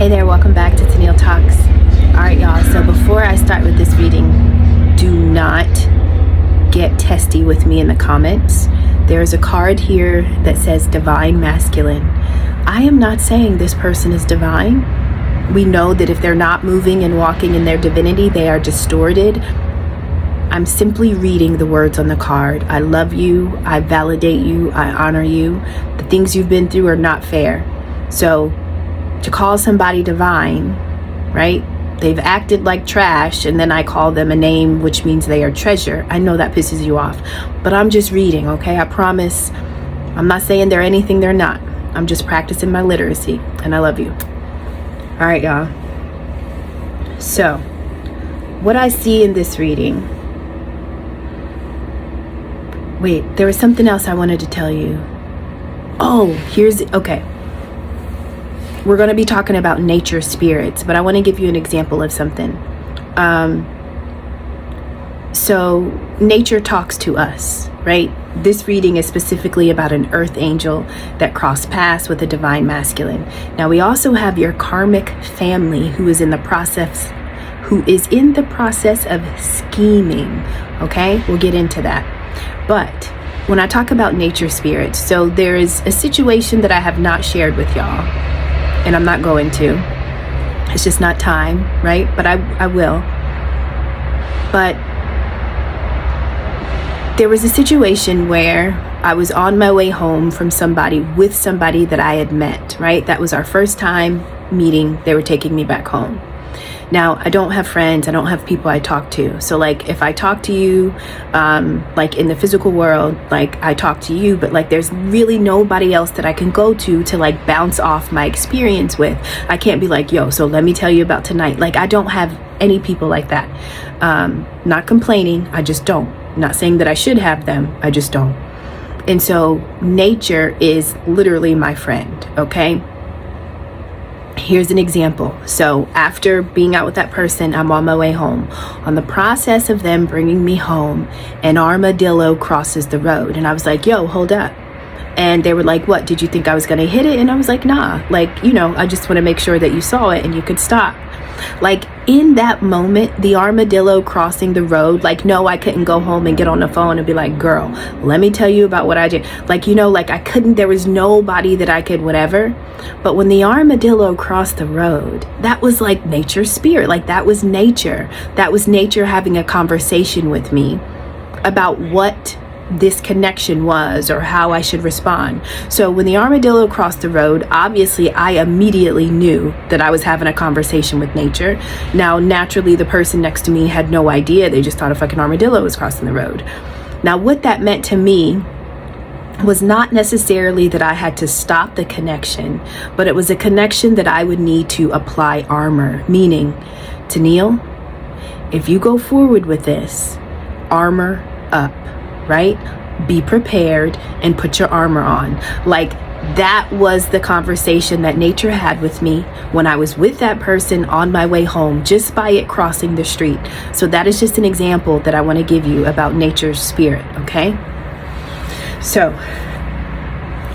Hey there, welcome back to Tennille Talks. Alright y'all, so before I start with this reading, do not get testy with me in the comments. There's a card here that says Divine Masculine. I am not saying this person is divine. We know that if they're not moving and walking in their divinity, they are distorted. I'm simply reading the words on the card. I love you, I validate you, I honor you. The things you've been through are not fair. So to call somebody divine, right? They've acted like trash, and then I call them a name which means they are treasure. I know that pisses you off, but I'm just reading, okay? I promise. I'm not saying they're anything they're not. I'm just practicing my literacy, and I love you. All right, y'all. So, what I see in this reading... Wait, there was something else I wanted to tell you. Oh, okay. We're going to be talking about nature spirits, but I want to give you an example of something. So nature talks to us, right? This reading is specifically about an earth angel that crossed paths with a divine masculine. Now we also have your karmic family who is in the process of scheming. Okay, we'll get into that. But when I talk about nature spirits, so there is a situation that I have not shared with y'all. And I'm not going to. It's just not time, right? But I will. But there was a situation where I was on my way home from with somebody that I had met, right? That was our first time meeting. They were taking me back home. Now, I don't have friends. I don't have people I talk to. So like if I talk to you, like in the physical world, like I talk to you, but like there's really nobody else that I can go to like bounce off my experience with. I can't be like, yo, so let me tell you about tonight. Like I don't have any people like that. Not complaining. I just don't. Not saying that I should have them. I just don't. And so nature is literally my friend. Okay. Here's an example. So after being out with that person, I'm on my way home. On the process of them bringing me home, an armadillo crosses the road. And I was like, yo, hold up. And they were like, what? Did you think I was going to hit it? And I was like, nah. Like, I just want to make sure that you saw it and you could stop. Like in that moment, the armadillo crossing the road, like, no, I couldn't go home and get on the phone and be like, girl, let me tell you about what I did. Like, like I couldn't, there was nobody that I could whatever. But when the armadillo crossed the road, that was like nature's spirit. Like that was nature. That was nature having a conversation with me about what this connection was or how I should respond. So when the armadillo crossed the road, obviously I immediately knew that I was having a conversation with nature. Now, naturally, the person next to me had no idea. They just thought a fucking armadillo was crossing the road. Now, what that meant to me was not necessarily that I had to stop the connection, but it was a connection that I would need to apply armor, meaning, Tennille, if you go forward with this, armor up. Right? Be prepared and put your armor on. Like that was the conversation that nature had with me when I was with that person on my way home, just by it crossing the street. So that is just an example that I want to give you about nature's spirit. Okay. So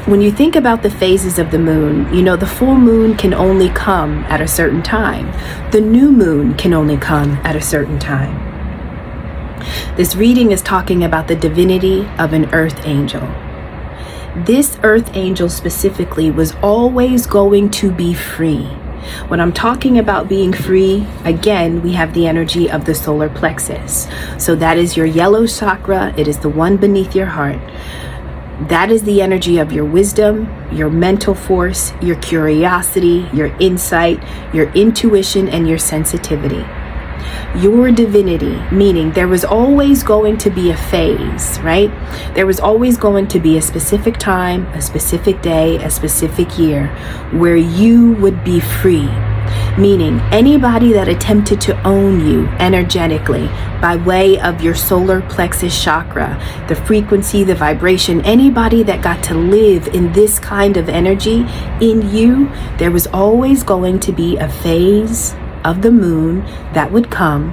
when you think about the phases of the moon, the full moon can only come at a certain time. The new moon can only come at a certain time. This reading is talking about the divinity of an earth angel. This earth angel specifically was always going to be free. When I'm talking about being free, again, we have the energy of the solar plexus. So that is your yellow chakra. It is the one beneath your heart. That is the energy of your wisdom, your mental force, your curiosity, your insight, your intuition, and your sensitivity. Your divinity, meaning there was always going to be a phase, right? There was always going to be a specific time, a specific day, a specific year where you would be free. Meaning anybody that attempted to own you energetically by way of your solar plexus chakra, the frequency, the vibration, anybody that got to live in this kind of energy in you, there was always going to be a phase of the moon that would come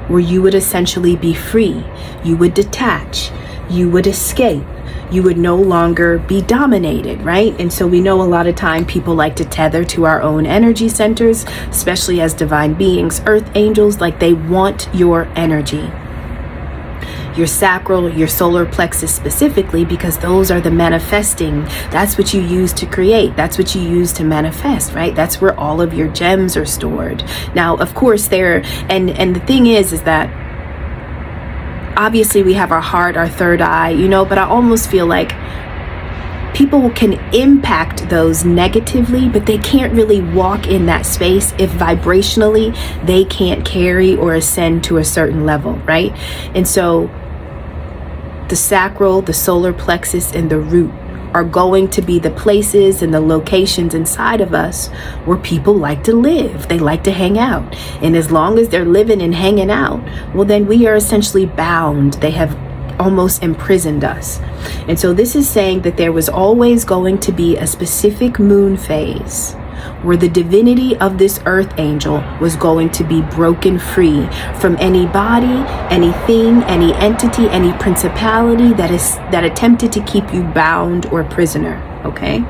where you would essentially be free. You would detach. You would escape. you would no longer be dominated, right? And so we know a lot of time people like to tether to our own energy centers, especially as divine beings, earth angels, like they want your energy. Your sacral, your solar plexus specifically, because those are the manifesting. That's what you use to create. That's what you use to manifest, right? That's where all of your gems are stored. Now, of course, and the thing is that obviously we have our heart, our third eye, but I almost feel like people can impact those negatively, but they can't really walk in that space if vibrationally they can't carry or ascend to a certain level, right? And so the sacral, the solar plexus, and the root are going to be the places and the locations inside of us where people like to live. They like to hang out. And as long as they're living and hanging out, well, then we are essentially bound. They have almost imprisoned us. And so this is saying that there was always going to be a specific moon phase where the divinity of this earth angel was going to be broken free from any body, anything, any entity, any principality that attempted to keep you bound or prisoner, okay?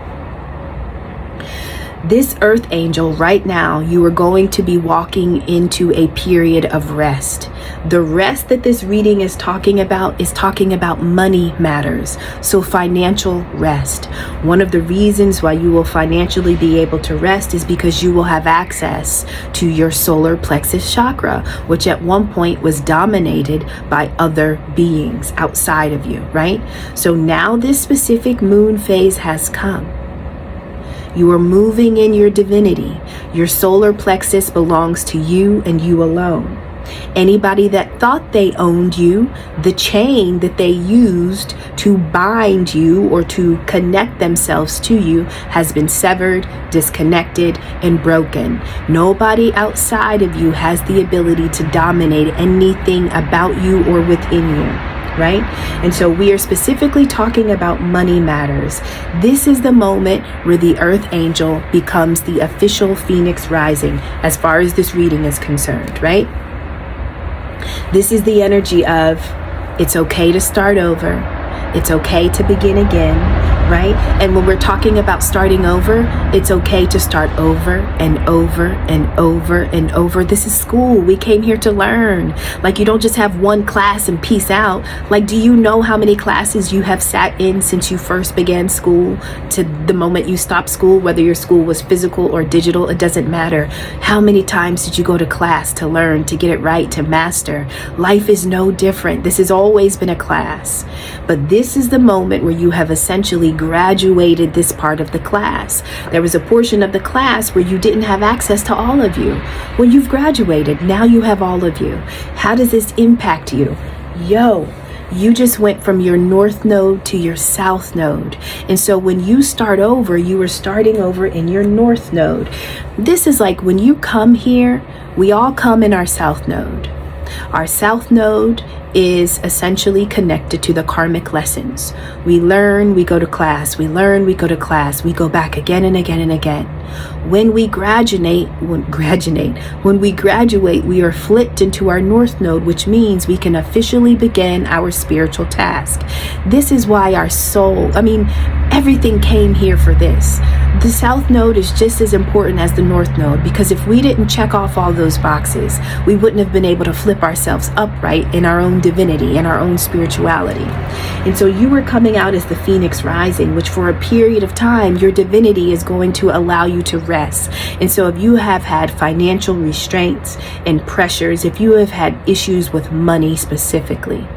This earth angel right now, you are going to be walking into a period of rest. The rest that this reading is talking about money matters. So financial rest. One of the reasons why you will financially be able to rest is because you will have access to your solar plexus chakra, which at one point was dominated by other beings outside of you, right? So now this specific moon phase has come. You are moving in your divinity. Your solar plexus belongs to you and you alone. Anybody that thought they owned you, the chain that they used to bind you or to connect themselves to you has been severed, disconnected, and broken. Nobody outside of you has the ability to dominate anything about you or within you. Right? And so we are specifically talking about money matters. This is the moment where the earth angel becomes the official phoenix rising as far as this reading is concerned, right? This is the energy of it's okay to start over. It's okay to begin again, right? And when we're talking about starting over, it's okay to start over and over and over and over. This is school. We came here to learn. Like, you don't just have one class and peace out. Like, do you know how many classes you have sat in since you first began school to the moment you stopped school? Whether your school was physical or digital, it doesn't matter. How many times did you go to class to learn, to get it right, to master? Life is no different. This has always been a class. But this is the moment where you have essentially graduated this part of the class. There was a portion of the class where you didn't have access to all of you. When you've graduated, now you have all of you. How does this impact you? You just went from your north node to your south node. And so when you start over, you are starting over in your north node. This is like when you come here, we all come in our south node. Our south node is essentially connected to the karmic lessons. We learn, we go to class, we learn, we go to class, we go back again and again and again. When we graduate, we are flipped into our north node, which means we can officially begin our spiritual task. This is why our soul, everything came here for this. The south node is just as important as the north node, because if we didn't check off all those boxes, we wouldn't have been able to flip ourselves upright in our own divinity and our own spirituality. And so you are coming out as the phoenix rising, which for a period of time, your divinity is going to allow you to rest. And so if you have had financial restraints and pressures, if you have had issues with money specifically,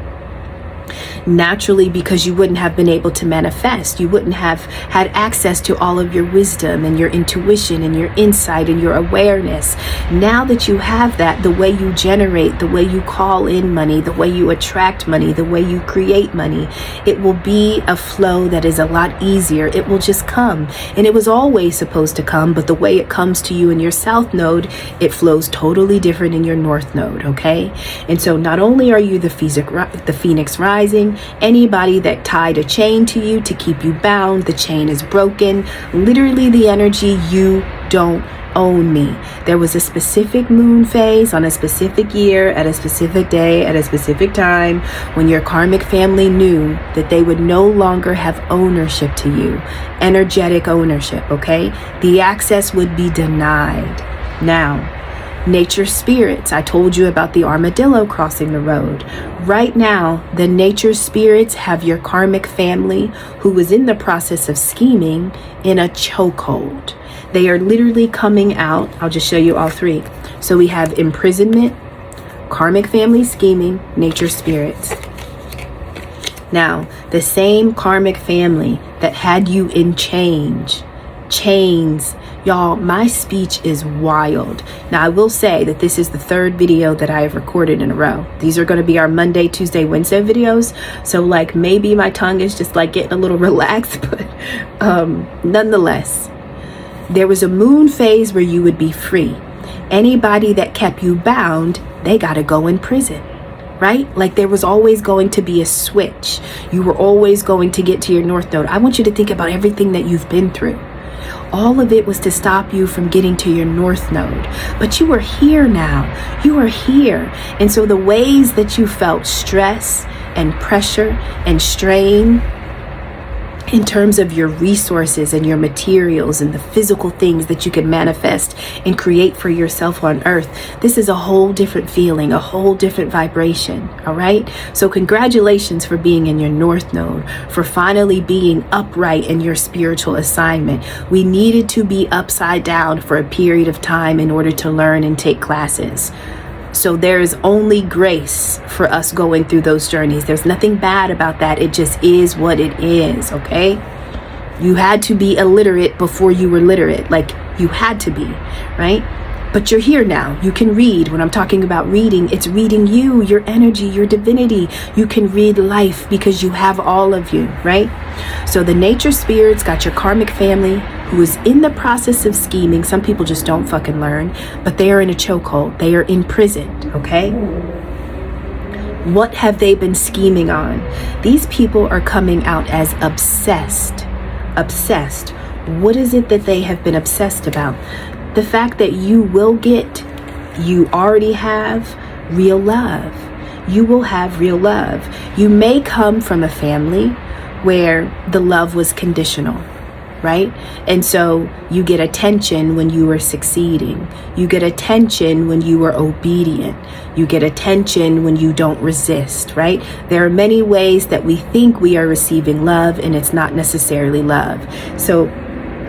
naturally, because you wouldn't have been able to manifest, you wouldn't have had access to all of your wisdom and your intuition and your insight and your awareness. Now that you have that, the way you generate, the way you call in money, the way you attract money, the way you create money, it will be a flow that is a lot easier. It will just come. And it was always supposed to come, but the way it comes to you in your south node, it flows totally different in your north node, okay? And so not only are you the phoenix rising, anybody that tied a chain to you to keep you bound, the chain is broken. Literally the energy, you don't own me. There was a specific moon phase on a specific year, at a specific day, at a specific time, when your karmic family knew that they would no longer have ownership to you, energetic ownership, okay? The access would be denied. Now, nature spirits, I told you about the armadillo crossing the road. Right now, the nature spirits have your karmic family, who was in the process of scheming, in a chokehold. They are literally coming out. I'll just show you all three. So we have imprisonment, karmic family scheming, nature spirits. Now, the same karmic family that had you in chains. Y'all, my speech is wild. Now, I will say that this is the third video that I have recorded in a row. These are going to be our Monday, Tuesday, Wednesday videos. So like maybe my tongue is just like getting a little relaxed, but nonetheless, there was a moon phase where you would be free. Anybody that kept you bound, they got to go in prison, right? Like there was always going to be a switch. You were always going to get to your North Node. I want you to think about everything that you've been through. All of it was to stop you from getting to your North Node. But you are here now. You are here. And so the ways that you felt stress and pressure and strain in terms of your resources and your materials and the physical things that you can manifest and create for yourself on earth, this is a whole different feeling, a whole different vibration, all right? So congratulations for being in your North Node, for finally being upright in your spiritual assignment. We needed to be upside down for a period of time in order to learn and take classes. So there's only grace for us going through those journeys. There's nothing bad about that. It just is what it is, okay? You had to be illiterate before you were literate. Like, you had to be, right? But you're here now. You can read. When I'm talking about reading, it's reading you, your energy, your divinity. You can read life because you have all of you, right? So the nature spirits got your karmic family who is in the process of scheming. Some people just don't fucking learn, but they are in a chokehold. They are imprisoned, okay? What have they been scheming on? These people are coming out as obsessed. Obsessed. What is it that they have been obsessed about? The fact that you already have real love. You will have real love. You may come from a family where the love was conditional, right? And so you get attention when you are succeeding. You get attention when you are obedient. You get attention when you don't resist, right? There are many ways that we think we are receiving love, and it's not necessarily love. So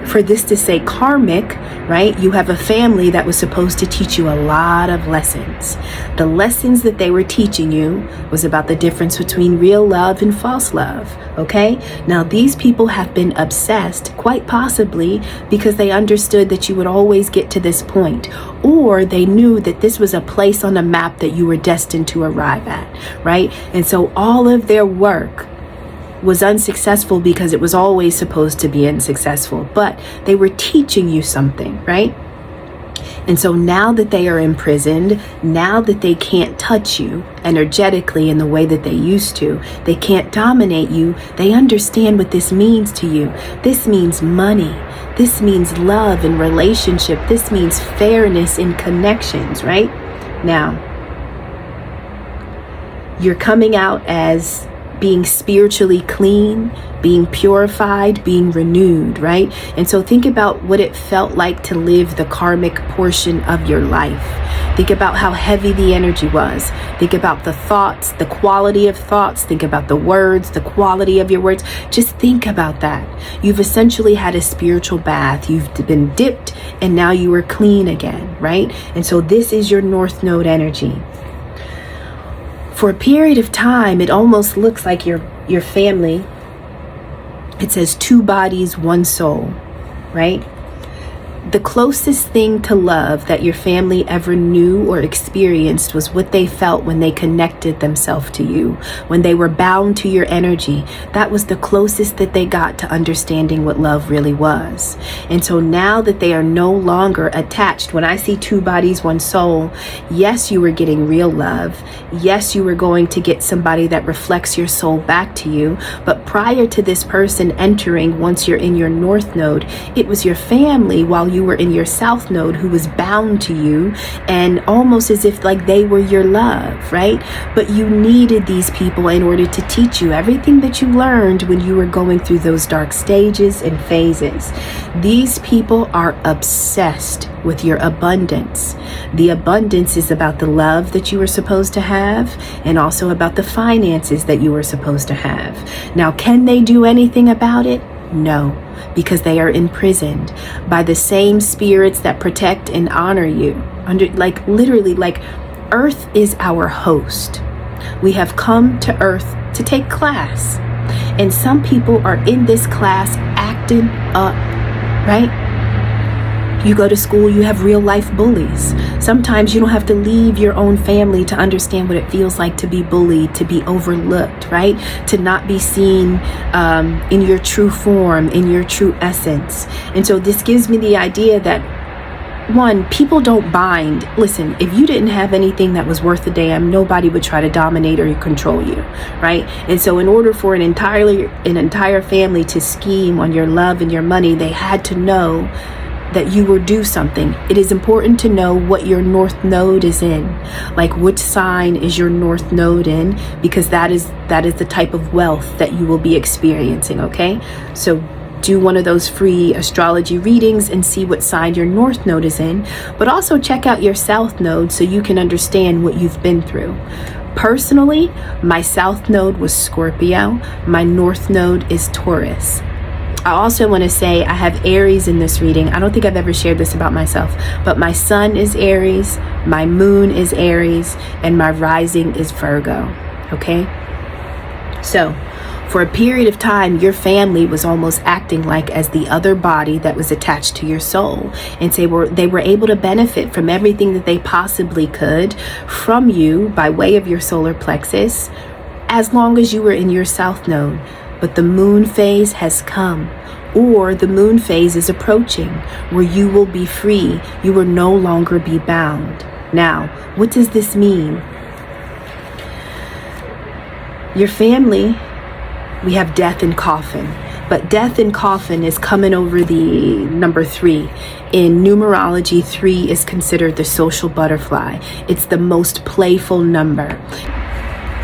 for this to say karmic, right? You have a family that was supposed to teach you a lot of lessons. The lessons that they were teaching you was about the difference between real love and false love, okay? Now, these people have been obsessed, quite possibly because they understood that you would always get to this point, or they knew that this was a place on the map that you were destined to arrive at, right? And so all of their work was unsuccessful because it was always supposed to be unsuccessful, but they were teaching you something, right? And so now that they are imprisoned, now that they can't touch you energetically in the way that they used to, they can't dominate you, they understand what this means to you. This means money. This means love and relationship. This means fairness in connections, right? Now, you're coming out as being spiritually clean, being purified, being renewed, right? And so think about what it felt like to live the karmic portion of your life. Think about how heavy the energy was. Think about the thoughts, the quality of thoughts. Think about the words, the quality of your words. Just think about that. You've essentially had a spiritual bath. You've been dipped and now you are clean again, right? And so this is your North Node energy. For a period of time, it almost looks like your family, it says 2 bodies, 1 soul, right? The closest thing to love that your family ever knew or experienced was what they felt when they connected themselves to you, when they were bound to your energy. That was the closest that they got to understanding what love really was. And so now that they are no longer attached, when I see 2 bodies, 1 soul, yes, you were getting real love. Yes, you were going to get somebody that reflects your soul back to you. But prior to this person entering, once you're in your North Node, it was your family while you you were in your south node who was bound to you, and almost as if like they were your love, right? But you needed these people in order to teach you everything that you learned when you were going through those dark stages and phases. These people are obsessed with your abundance. The abundance is about the love that you were supposed to have, and also about the finances that you were supposed to have. Now, can they do anything about it? No, because they are imprisoned by the same spirits that protect and honor you. Literally, Earth is our host. We have come to Earth to take class. And some people are in this class acting up, right? You go to school, you have real life bullies. Sometimes you don't have to leave your own family to understand what it feels like to be bullied, to be overlooked, right? To not be seen in your true form, in your true essence. And so this gives me the idea that, one, people don't bind. Listen, if you didn't have anything that was worth a damn, nobody would try to dominate or control you, right? And so in order for an entire family to scheme on your love and your money, they had to know that you will do something. It is important to know what your north node is in, like which sign is your north node in, because that is the type of wealth that you will be experiencing. Okay, so do one of those free astrology readings and see what sign your north node is in, but also check out your south node so you can understand what you've been through. Personally, my south node was Scorpio, my north node is Taurus. I also want to say I have Aries in this reading. I don't think I've ever shared this about myself, but my sun is Aries, my moon is Aries, and my rising is Virgo. Okay? So, for a period of time, your family was almost acting like as the other body that was attached to your soul. And they were able to benefit from everything that they possibly could from you by way of your solar plexus, as long as you were in your south node. But the moon phase has come, or the moon phase is approaching, where you will be free. You will no longer be bound. Now, what does this mean? Your family, we have death and coffin. But death and coffin is coming over the number 3. In numerology, 3 is considered the social butterfly. It's the most playful number.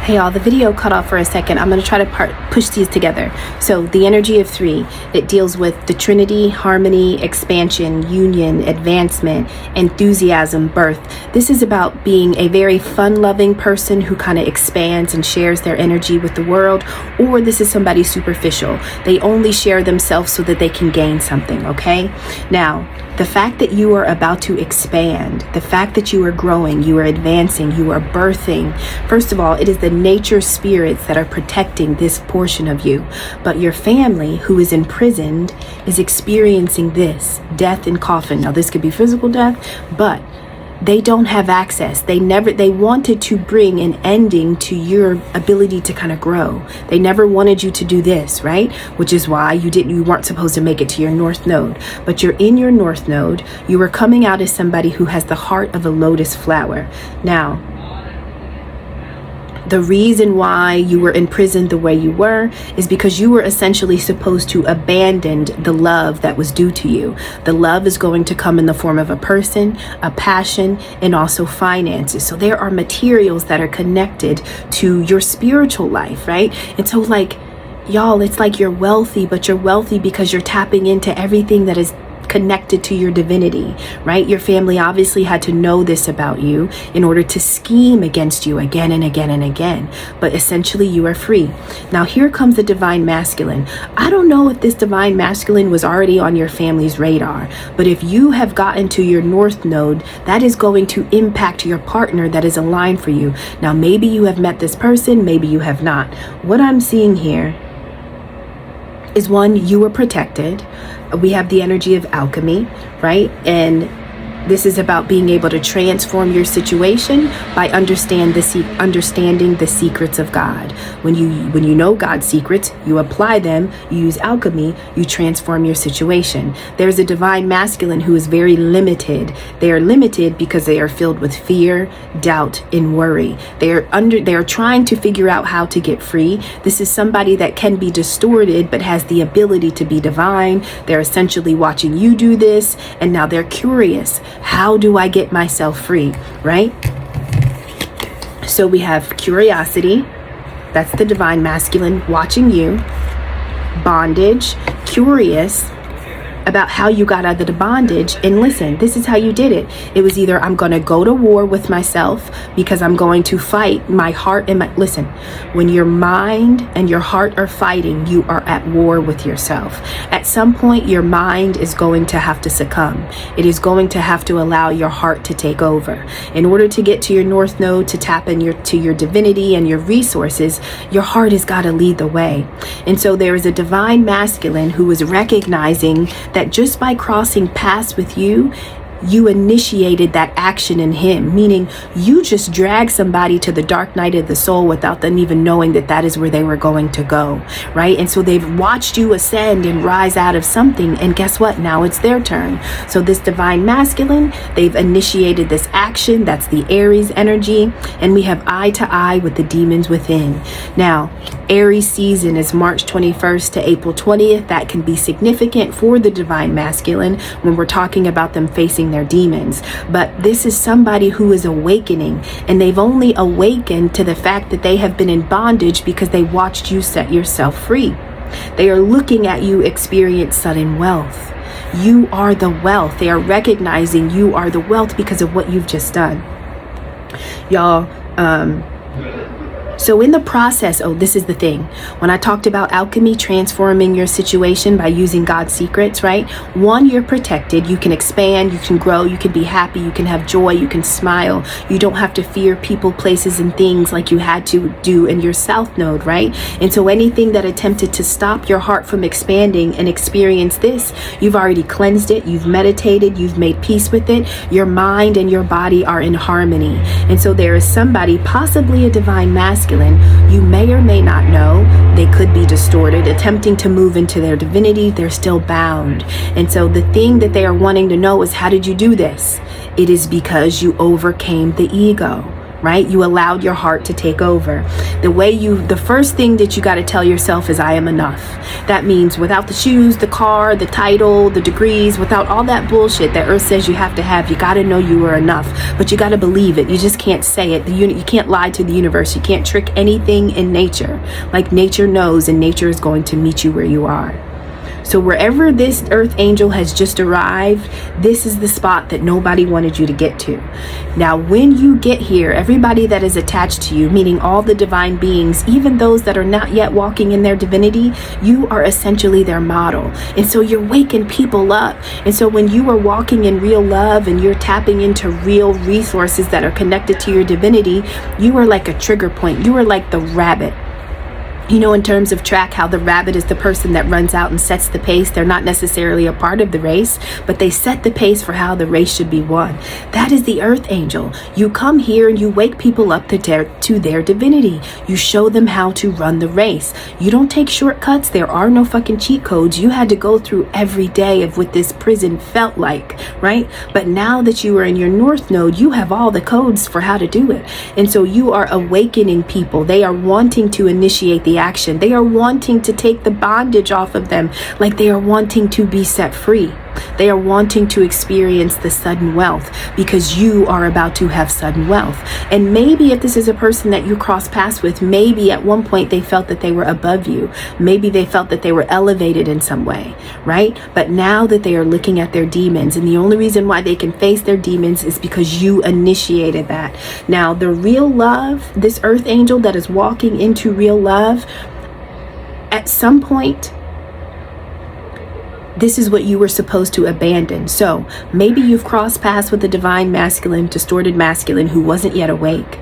Hey y'all, the video cut off for a second. I'm going to try to push these together. So the energy of 3, it deals with the Trinity, harmony, expansion, union, advancement, enthusiasm, birth. This is about being a very fun-loving person who kind of expands and shares their energy with the world, or this is somebody superficial. They only share themselves so that they can gain something, okay? Now, the fact that you are about to expand, the fact that you are growing, you are advancing, you are birthing, first of all, it is the nature spirits that are protecting this portion of you. But your family, who is imprisoned, is experiencing this death and coffin. Now, this could be physical death, but they don't have access. They wanted to bring an ending to your ability to kind of grow. They never wanted you to do this, right? Which is why you weren't supposed to make it to your north node. But you're in your north node. You are coming out as somebody who has the heart of a lotus flower. Now, the reason why you were imprisoned the way you were is because you were essentially supposed to abandon the love that was due to you. The love is going to come in the form of a person, a passion, and also finances. So there are materials that are connected to your spiritual life, right? And so y'all, it's like you're wealthy, but you're wealthy because you're tapping into everything that is connected to your divinity, right? Your family obviously had to know this about you in order to scheme against you again and again and again. But essentially, you are free. Now, here comes the divine masculine. I don't know if this divine masculine was already on your family's radar, but if you have gotten to your north node, that is going to impact your partner that is aligned for you. Now, maybe you have met this person, maybe you have not. What I'm seeing here is, one, you were protected. We have the energy of alchemy, right? And This is about being able to transform your situation by understanding the secrets of God. When you know God's secrets, you apply them, you use alchemy, you transform your situation. There's a divine masculine who is very limited. They are limited because they are filled with fear, doubt, and worry. They are trying to figure out how to get free. This is somebody that can be distorted but has the ability to be divine. They're essentially watching you do this, and now they're curious. How do I get myself free, right? So we have curiosity. That's the divine masculine watching you. Bondage, curious about how you got out of the bondage. And listen, this is how you did it. It was either I'm going to go to war with myself because I'm going to fight my heart and listen, when your mind and your heart are fighting, you are at war with yourself. At some point, your mind is going to have to succumb. It is going to have to allow your heart to take over. In order to get to your north node, to tap into your divinity and your resources, your heart has got to lead the way. And so there is a divine masculine who is recognizing that just by crossing paths with you, you initiated that action in him, meaning you just dragged somebody to the dark night of the soul without them even knowing that that is where they were going to go, right? And so they've watched you ascend and rise out of something, and guess what? Now it's their turn. So this divine masculine, they've initiated this action. That's the Aries energy, and we have eye to eye with the demons within. Now, Aries season is March 21st to April 20th. That can be significant for the divine masculine when we're talking about them facing their demons. But this is somebody who is awakening, and they've only awakened to the fact that they have been in bondage because they watched you set yourself free. They are looking at you experience sudden wealth. You are the wealth. They are recognizing you are the wealth because of what you've just done. Y'all, so in the process, this is the thing. When I talked about alchemy, transforming your situation by using God's secrets, right? One, you're protected. You can expand, you can grow, you can be happy, you can have joy, you can smile. You don't have to fear people, places, and things like you had to do in your south node, right? And so anything that attempted to stop your heart from expanding and experience this, you've already cleansed it, you've meditated, you've made peace with it. Your mind and your body are in harmony. And so there is somebody, possibly a divine masculine, you may or may not know, they could be distorted, attempting to move into their divinity. They're still bound. And so the thing that they are wanting to know is, how did you do this? It is because you overcame the ego, right? You allowed your heart to take over. The first thing that you got to tell yourself is, I am enough. That means without the shoes, the car, the title, the degrees, without all that bullshit that earth says you have to have, you got to know you are enough. But you got to believe it. You just can't say it. You can't lie to the universe. You can't trick anything in nature. Like nature knows, and nature is going to meet you where you are. So wherever this earth angel has just arrived, this is the spot that nobody wanted you to get to. Now, when you get here, everybody that is attached to you, meaning all the divine beings, even those that are not yet walking in their divinity, you are essentially their model. And so you're waking people up. And so when you are walking in real love and you're tapping into real resources that are connected to your divinity, you are like a trigger point. You are like the rabbit. You know, in terms of track, how the rabbit is the person that runs out and sets the pace. They're not necessarily a part of the race, but they set the pace for how the race should be won. That is the earth angel. You come here and you wake people up to their divinity. You show them how to run the race. You don't take shortcuts. There are no fucking cheat codes. You had to go through every day of what this prison felt like, right? But now that you are in your north node, you have all the codes for how to do it. And so you are awakening people. They are wanting to initiate the action. They are wanting to take the bondage off of them, like they are wanting to be set free. They are wanting to experience the sudden wealth because you are about to have sudden wealth. And maybe if this is a person that you cross paths with, maybe at one point they felt that they were above you. Maybe they felt that they were elevated in some way, right? But now that they are looking at their demons, and the only reason why they can face their demons is because you initiated that. Now, the real love, this earth angel that is walking into real love, at some point, this is what you were supposed to abandon. So maybe you've crossed paths with the divine masculine, distorted masculine who wasn't yet awake.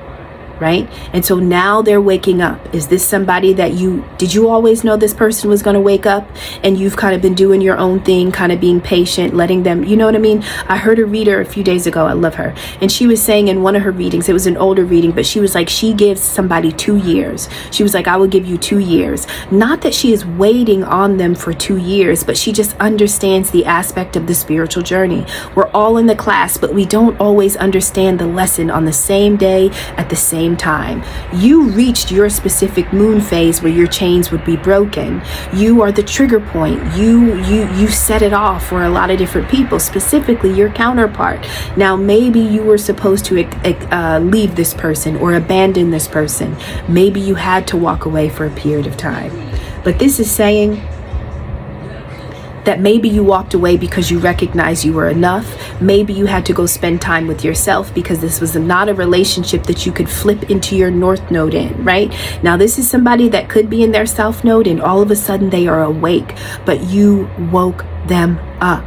right? And so now they're waking up. Is this somebody that did you always know this person was going to wake up, and you've kind of been doing your own thing, kind of being patient, letting them, you know what I mean? I heard a reader a few days ago, I love her, and she was saying in one of her readings, it was an older reading, but she was like, she gives somebody 2 years. She was like, I will give you 2 years. Not that she is waiting on them for 2 years, but she just understands the aspect of the spiritual journey. We're all in the class, but we don't always understand the lesson on the same day at the same time. You reached your specific moon phase where your chains would be broken. You are the trigger point. You set it off for a lot of different people, specifically your counterpart. Now maybe you were supposed to leave this person or abandon this person. Maybe you had to walk away for a period of time. But this is saying that maybe you walked away because you recognized you were enough. Maybe you had to go spend time with yourself because this was not a relationship that you could flip into your north node in, right? Now, this is somebody that could be in their south node and all of a sudden they are awake, but you woke them up.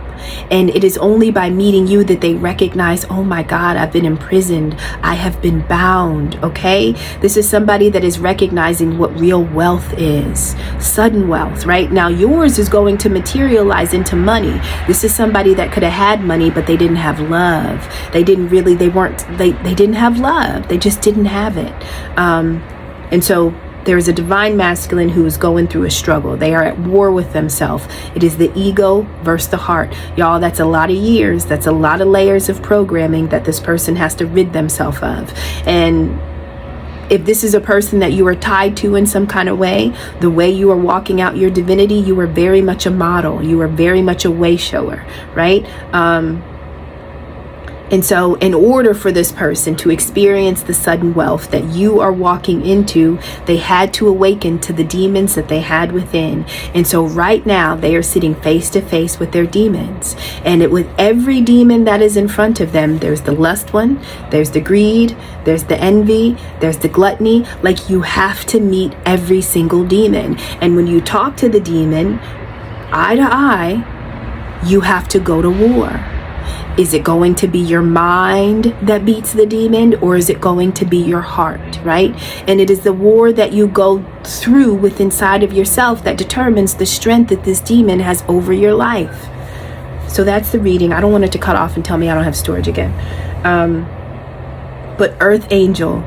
And it is only by meeting you that they recognize, oh my God, I've been imprisoned. I have been bound, okay? This is somebody that is recognizing what real wealth is. Sudden wealth, right? Now yours is going to materialize into money. This is somebody that could have had money, but they didn't have love. They didn't have love. They just didn't have it. And so there is a divine masculine who is going through a struggle. They are at war with themselves. It is the ego versus the heart. Y'all, that's a lot of years. That's a lot of layers of programming that this person has to rid themselves of. And if this is a person that you are tied to in some kind of way, the way you are walking out your divinity, you are very much a model. You are very much a way shower, right? And so in order for this person to experience the sudden wealth that you are walking into, they had to awaken to the demons that they had within. And so right now they are sitting face to face with their demons. And with every demon that is in front of them, there's the lust one, there's the greed, there's the envy, there's the gluttony. Like, you have to meet every single demon. And when you talk to the demon eye to eye, you have to go to war. Is it going to be your mind that beats the demon, or is it going to be your heart, right? And it is the war that you go through with inside of yourself that determines the strength that this demon has over your life. So that's the reading. I don't want it to cut off and tell me I don't have storage again. But Earth Angel,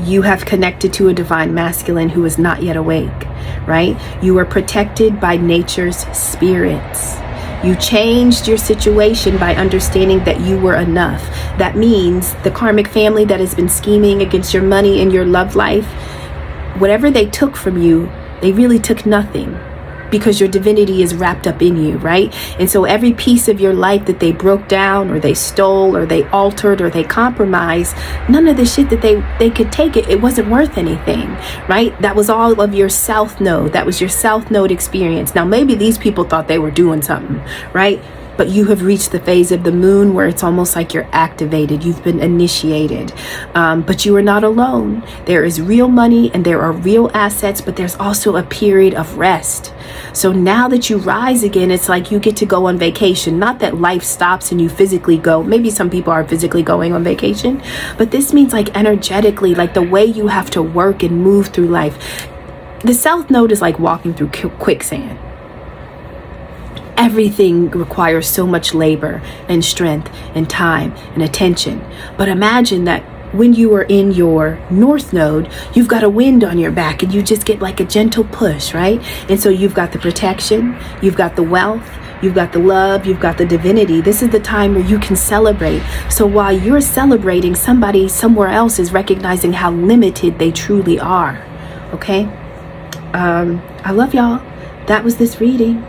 you have connected to a divine masculine who is not yet awake, right? You are protected by nature's spirits. You changed your situation by understanding that you were enough. That means the karmic family that has been scheming against your money and your love life, whatever they took from you, they really took nothing, because your divinity is wrapped up in you, right? And so every piece of your life that they broke down or they stole or they altered or they compromised, none of the shit that they could take, it wasn't worth anything, right? That was all of your south node. That was your south node experience. Now, maybe these people thought they were doing something, right? But you have reached the phase of the moon where it's almost like you're activated. You've been initiated. But you are not alone. There is real money and there are real assets, but there's also a period of rest. So now that you rise again, it's like you get to go on vacation. Not that life stops and you physically go. Maybe some people are physically going on vacation, but this means like energetically, like the way you have to work and move through life. The South Node is like walking through quicksand. Everything requires so much labor and strength and time and attention. But imagine that when you are in your North Node, you've got a wind on your back and you just get like a gentle push, right? And so you've got the protection, you've got the wealth, you've got the love, you've got the divinity. This is the time where you can celebrate. So while you're celebrating, somebody somewhere else is recognizing how limited they truly are. Okay? I love y'all. That was this reading.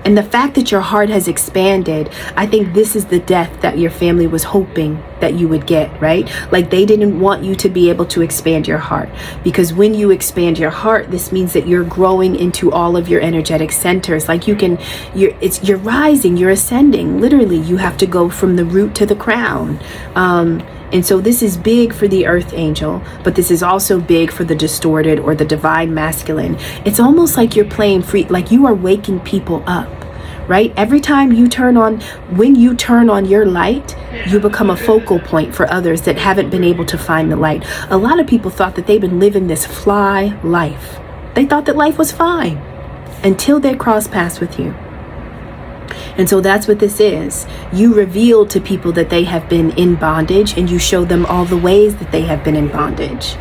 And the fact that your heart has expanded, I think this is the death that your family was hoping that you would get, right? Like, they didn't want you to be able to expand your heart, because when you expand your heart, this means that you're growing into all of your energetic centers. Like you're rising, you're ascending. Literally, you have to go from the root to the crown. And so this is big for the Earth Angel, but this is also big for the distorted or the divine masculine. It's almost like you're playing free, like you are waking people up, right? Every time you turn on, when you turn on your light, you become a focal point for others that haven't been able to find the light. A lot of people thought that they've been living this fly life. They thought that life was fine until they crossed paths with you. And so that's what this is. You reveal to people that they have been in bondage, and you show them all the ways that they have been in bondage.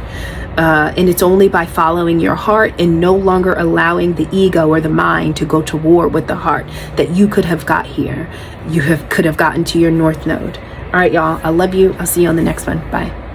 And it's only by following your heart and no longer allowing the ego or the mind to go to war with the heart that you could have got here. Could have gotten to your North Node. All right, y'all. I love you. I'll see you on the next one. Bye.